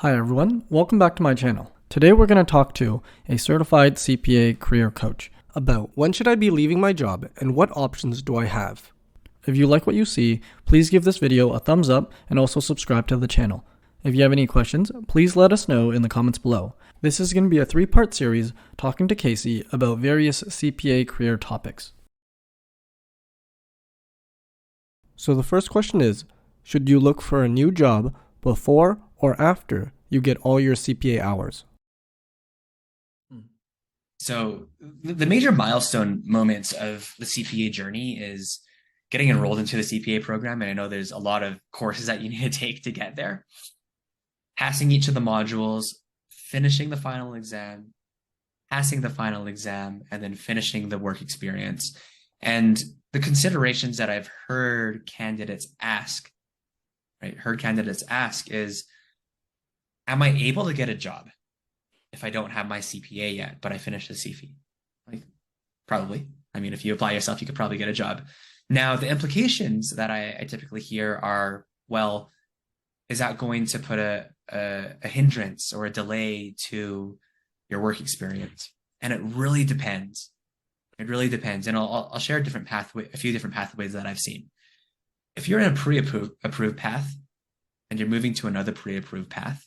Hi everyone, welcome back to my channel. Today we're going to talk to a certified CPA career coach about when should I be leaving my job and what options do I have. If you like what you see, please give this video a thumbs up and also subscribe to the channel. If you have any questions, please let us know in the comments below. This is going to be a 3-part series talking to Casey about various CPA career topics. So the first question is, should you look for a new job before or after you get all your CPA hours? So the major milestone moments of the CPA journey is getting enrolled into the CPA program. And I know there's a lot of courses that you need to take to get there. Passing each of the modules, finishing the final exam, passing the final exam, and then finishing the work experience. And the considerations that I've heard candidates ask, is, am I able to get a job if I don't have my CPA yet, but I finished the CFE? Like, probably. I mean, if you apply yourself, you could probably get a job. Now, the implications that I typically hear are, well, is that going to put a hindrance or a delay to your work experience? And it really depends. It really depends. And I'll share a few different pathways that I've seen. If you're in a pre-approved path and you're moving to another pre-approved path,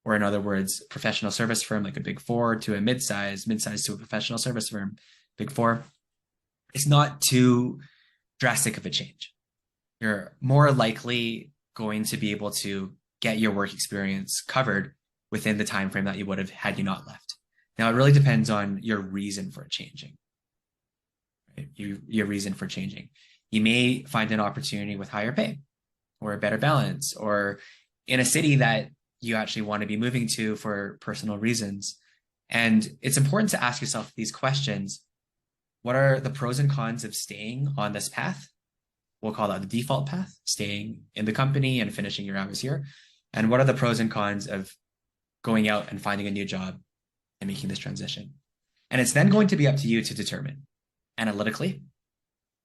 or in other words, professional service firm like a Big Four to a mid-size to a professional service firm, Big Four, it's not too drastic of a change. You're more likely going to be able to get your work experience covered within the time frame that you would have had you not left. Now, it really depends on your reason for changing. Right? Your reason for changing. You may find an opportunity with higher pay or a better balance, or in a city that you actually want to be moving to for personal reasons. And it's important to ask yourself these questions. What are the pros and cons of staying on this path? We'll call that the default path, staying in the company and finishing your hours here. And what are the pros and cons of going out and finding a new job and making this transition? And it's then going to be up to you to determine analytically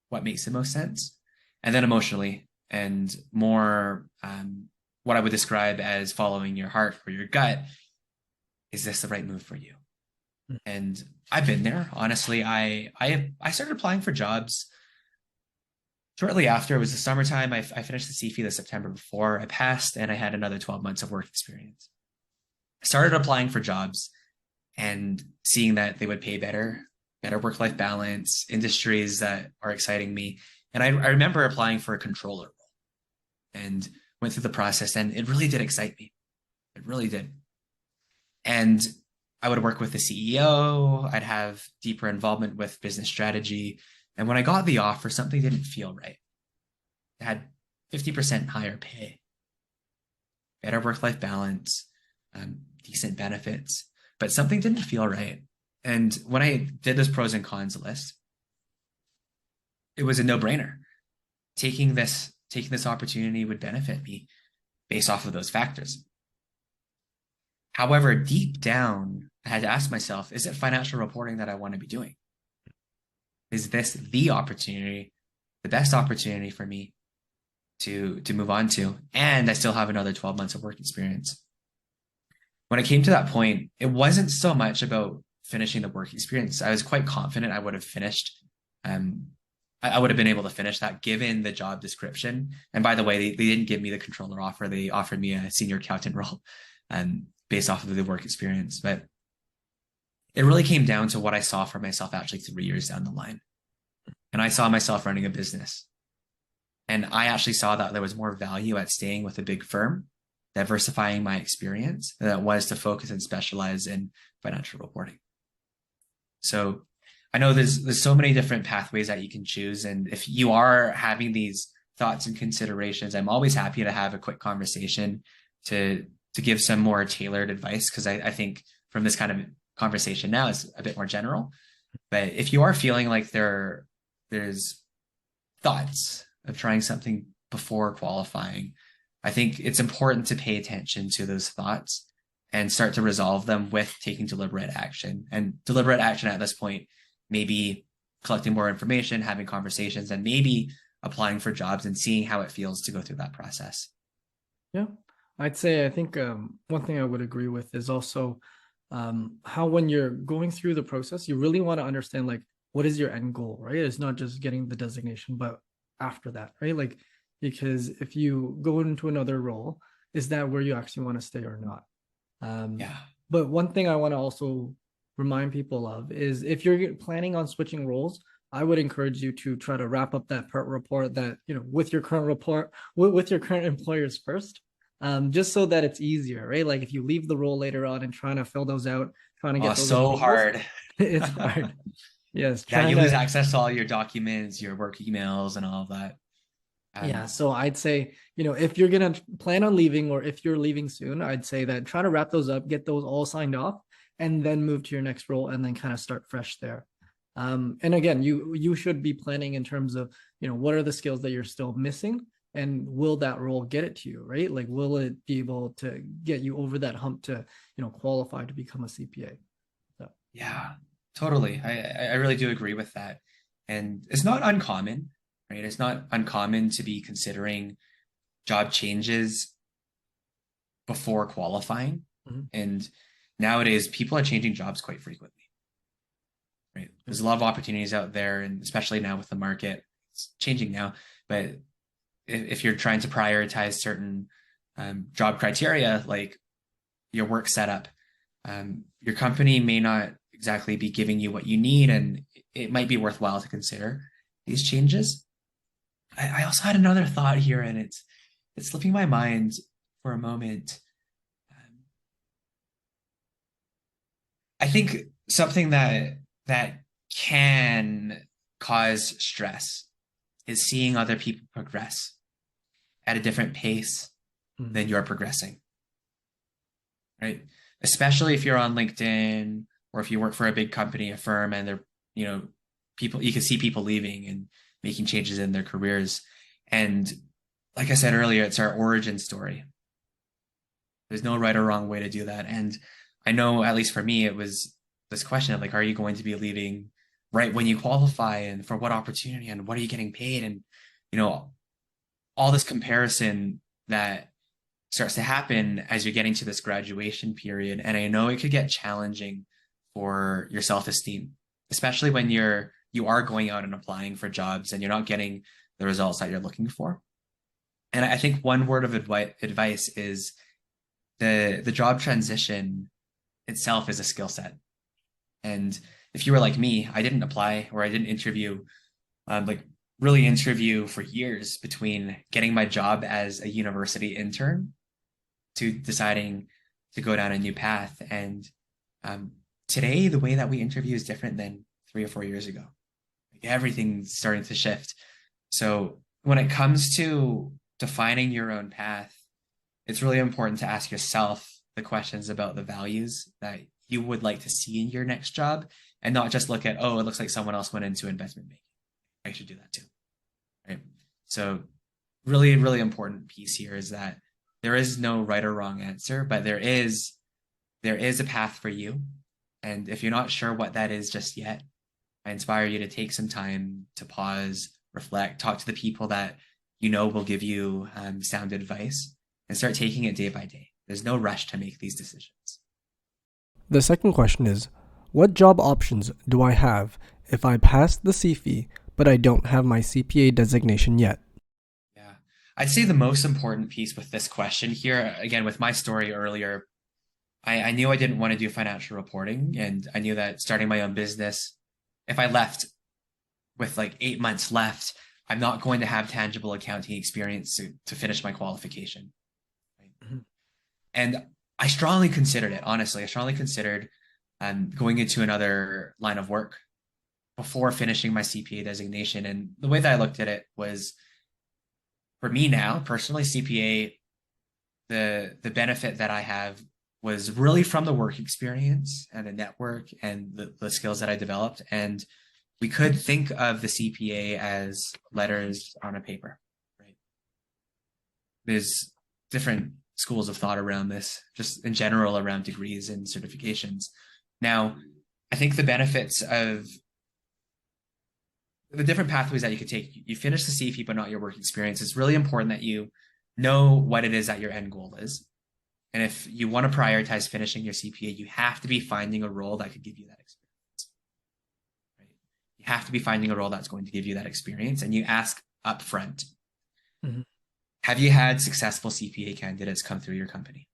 what makes the most sense, and then emotionally and more what I would describe as following your heart or your gut. Is this the right move for you? And I've been there. Honestly, I started applying for jobs shortly after. It was the summertime. I finished the CFE the September before. I passed and I had another 12 months of work experience. I started applying for jobs and seeing that they would pay better work-life balance, industries that are exciting me. And I remember applying for a controller role and went through the process, and it really did excite me. It really did. And I would work with the CEO. I'd have deeper involvement with business strategy. And when I got the offer, something didn't feel right. It had 50% higher pay, better work-life balance, decent benefits, but something didn't feel right. And when I did this pros and cons list, it was a no-brainer. Taking this opportunity would benefit me based off of those factors. However, deep down, I had to ask myself, is it financial reporting that I want to be doing? Is this the opportunity, the best opportunity for me to move on to? And I still have another 12 months of work experience. When I came to that point, it wasn't so much about finishing the work experience. I was quite confident I would have finished. I would have been able to finish that given the job description. And by the way, they didn't give me the controller offer. They offered me a senior accountant role based off of the work experience. But it really came down to what I saw for myself actually 3 years down the line. And I saw myself running a business. And I actually saw that there was more value at staying with a big firm, diversifying my experience, than it was to focus and specialize in financial reporting. So I know there's so many different pathways that you can choose. And if you are having these thoughts and considerations, I'm always happy to have a quick conversation to give some more tailored advice, because I think from this kind of conversation now is a bit more general. But if you are feeling like there's thoughts of trying something before qualifying, I think it's important to pay attention to those thoughts and start to resolve them with taking deliberate action. And deliberate action at this point, maybe collecting more information, having conversations, and maybe applying for jobs and seeing how it feels to go through that process. Yeah, I'd say I think one thing I would agree with is also how when you're going through the process, you really want to understand like what is your end goal, right? It's not just getting the designation, but after that, right? Like because if you go into another role, is that where you actually want to stay or not? Um, Yeah. but one thing I want to also remind people of is if you're planning on switching roles, I would encourage you to try to wrap up that part report that, with your current report, with your current employers first, just so that it's easier, right? Like if you leave the role later on and trying to fill those out, trying to Oh, get those so approvals, hard. it's hard. Yes, Yeah, trying you lose to access to all your documents, your work emails, and all of that. Yeah, Um, so I'd say, if you're gonna plan on leaving or if you're leaving soon, I'd say that try to wrap those up, get those all signed off, and then move to your next role and then kind of start fresh there. And again, you should be planning in terms of, what are the skills that you're still missing, and will that role get it to you, right? Like, will it be able to get you over that hump to, qualify to become a CPA? So, yeah, totally. I really do agree with that. And it's not uncommon, right? It's not uncommon to be considering job changes before qualifying. mhm. And nowadays, people are changing jobs quite frequently, right? There's a lot of opportunities out there, and especially now with the market, it's changing now. But if you're trying to prioritize certain job criteria, like your work setup, your company may not exactly be giving you what you need, and it might be worthwhile to consider these changes. I also had another thought here, and it's slipping my mind for a moment. Um, I think something that can cause stress is seeing other people progress at a different pace than Mhm. you're progressing, right? Especially if you're on LinkedIn or if you work for a big company, a firm, and they're, you know, people, you can see people leaving and making changes in their careers. And like I said earlier, it's our origin story. There's no right or wrong way to do that. And I know, at least for me, it was this question of like, are you going to be leaving right when you qualify, and for what opportunity, and what are you getting paid? And, you know, all this comparison that starts to happen as you're getting to this graduation period. And I know it could get challenging for your self-esteem, especially when you are going out and applying for jobs and you're not getting the results that you're looking for. And I think one word of advice is the job transition itself is a skill set. And if you were like me, I didn't apply or I didn't interview, like really interview for years between getting my job as a university intern to deciding to go down a new path. And um, today, the way that we interview is different than 3 or 4 years ago. Like everything's starting to shift. So when it comes to defining your own path, it's really important to ask yourself the questions about the values that you would like to see in your next job, and not just look at, oh, it looks like someone else went into investment banking. I should do that too. Right. So really, really important piece here is that there is no right or wrong answer, but there is a path for you. And if you're not sure what that is just yet, I inspire you to take some time to pause, reflect, talk to the people that you know will give you sound advice, and start taking it day by day. There's no rush to make these decisions. The second question is, what job options do I have if I pass the CFE but I don't have my CPA designation yet? Yeah. I'd say the most important piece with this question here, again, with my story earlier, I knew I didn't want to do financial reporting, and I knew that starting my own business, if I left with like 8 months left, I'm not going to have tangible accounting experience to finish my qualification. Right? Mhm. And I strongly considered it, honestly. I strongly considered going into another line of work before finishing my CPA designation. And the way that I looked at it was, for me now, personally, CPA, the benefit that I have was really from the work experience and the network and the skills that I developed. And we could think of the CPA as letters on a paper, right? There's different schools of thought around this, just in general around degrees and certifications. Now, I think the benefits of the different pathways that you could take, you finish the CFE, but not your work experience. It's really important that you Know what it is that your end goal is. And if you want to prioritize finishing your CPA, you have to be finding a role that could give you that experience. Right? You have to be finding a role that's going to give you that experience, and you ask upfront. Mm-hmm. Have you had successful CPA candidates come through your company?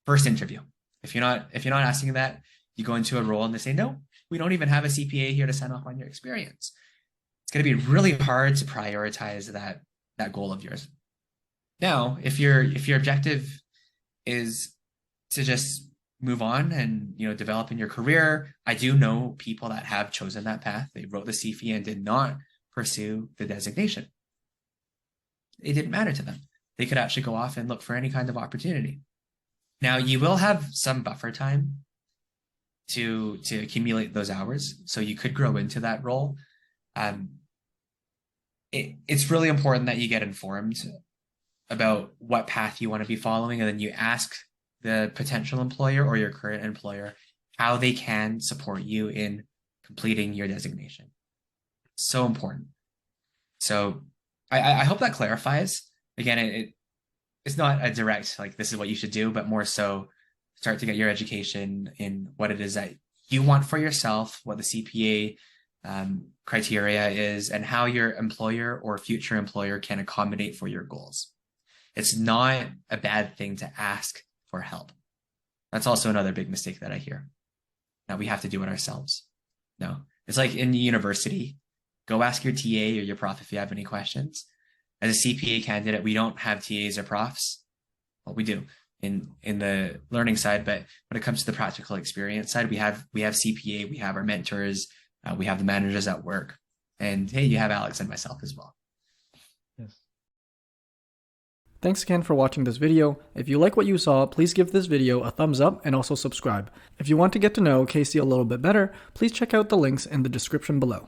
First interview. If you're not asking that, you go into a role and they say, no, we don't even have a CPA here to sign off on your experience. It's going to be really hard to prioritize that goal of yours. Now, if your objective is to just move on and develop in your career, I do know people that have chosen that path. They wrote the CPA and did not pursue the designation. It didn't matter to them. They could actually go off and look for any kind of opportunity. Now, you will have some buffer time to accumulate those hours, so you could grow into that role. It's really important that you get informed about what path you want to be following, and then you ask the potential employer or your current employer how they can support you in completing your designation. It's so important. So I hope that clarifies. Again, it's not a direct, like, this is what you should do, but more so start to get your education in what it is that you want for yourself, what the CPA criteria is, and how your employer or future employer can accommodate for your goals. It's not a bad thing to ask for help. That's also another big mistake that I hear. Now we have to do it ourselves. No, it's like in university, go ask your TA or your prof if you have any questions. As a CPA candidate, we don't have TAs or profs. Well, we do in the learning side, but when it comes to the practical experience side, we have CPA, we have our mentors, we have the managers at work, and hey, you have Alex and myself as well. Yes. Thanks again for watching this video. If you like what you saw, please give this video a thumbs up and also subscribe. If you want to get to know Casey a little bit better, please check out the links in the description below.